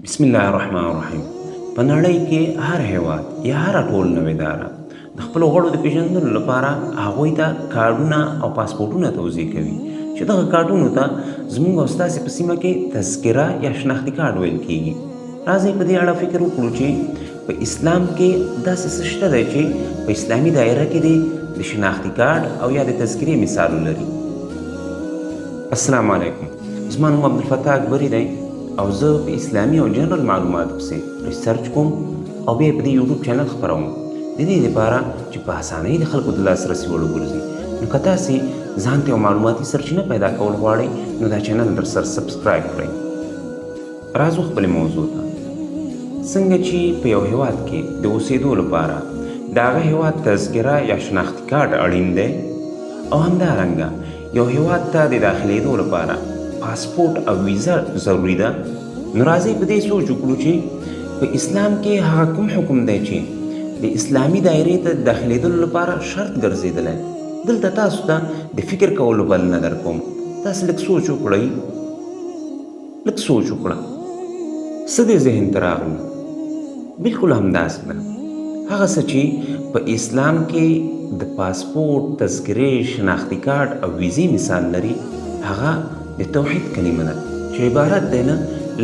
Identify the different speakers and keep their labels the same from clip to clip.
Speaker 1: بسم الله الرحمن الرحیم. په نړۍ کې هر هیواد یا هر ټولنه اداره د خپلو غړو د پیژندلو لپاره هغوی ته کارډونه او پاسپورټونه توضیح کوي چې دغه کارډونو ته زموږ او ستاسې په سیمه کې تذکره یا شناختي کارډ ویل کیږي. راځئ په دې اړه فکر وکړو چې په اسلام کې داسې څه شته دی چې په اسلامي دایره کې د شناختي کارډ او یا د تذکرې مثال لري. السلام علیکم، زما نوم عبدالفتاح اکبري دی او زه په اسلامي او جنرال معلوماتو پسې ریسرچ کوم او بیا په دې یوټیوب چینل خپروم د دې لپاره چې په اسانۍ د خلکو د لاسرسي وړ وګرځي. نو که تاسې ځان ته یو معلوماتي سرچینه پیدا کول غواړئ نو دا چینل درسره سبسکرایب کړئ. راځو خپلې موضوع ته. څنګه چې په یو هیواد کې د اوسېدو لپاره د هغه هیواد تذکره یا شناختي کارډ اړین دی او همدارنګه یو هیواد ته د داخلېدو لپاره پاسپورټ او ویزا ضروري ده، نو راځئ په دې سوچ وکړو چې په اسلام کې هغه کوم حکم دی چې د اسلامي دایرې ته د داخلېدلو لپاره شرط ګرځېدلی. دلته تاسو ته د فکر کولو بلنه درکوم. تاسې لږ سوچ وکړئ، لږ سوچ وکړه څه دې ذهن ته راغلي. بلکل همداسې ده. هغه څه چې په اسلام کې د پاسپورټ، تذکرې، شناختي کارډ او ویزې مثال لري هغه د توحید کلمه ده چې عبارت دی نه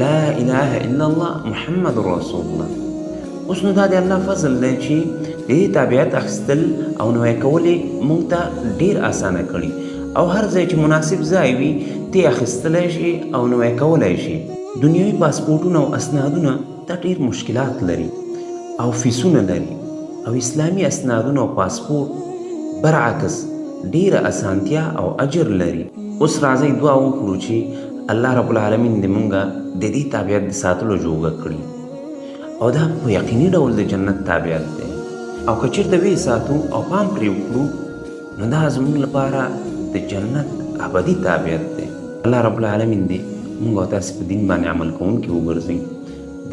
Speaker 1: لا اله الا الله محمد رسول الله. اوس نو دا د الله فضل دی چې د دې تابعیت اخیستل او نوی کول یې موږ ته ډېر اسانه کړي او هر ځای چې مناسب ځای وي ته یې اخیستلی شي او نوی کولی شي. دنیوي پاسپورټونه او اسنادونه دا ډېر مشکلات لري او فیسونه لري او اسلامي اسنادونه او پاسپورټ برعکس ډېره اسانتیا او اجر لري. اوس راځئ دعا وکړو چې الله رب العالمین دې مونږه د دې تابعیت د ساتلو جوګه کړي او دا په یقیني ډول د جنت تابعیت دی او که چېرته ویې ساتو او پام پرې وکړو نو دا زموږ لپاره د جنت ابدي تابعیت دی. الله رب العالمین دې مونږ او تاسې په دین باندې عمل کوونکي وګرځوي.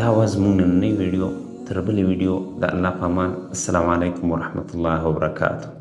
Speaker 1: دا وه زموږ نننۍ ویډیو. تر بلې ویډیو د الله په امان. السلام علیکم ورحمة الله وبرکاته.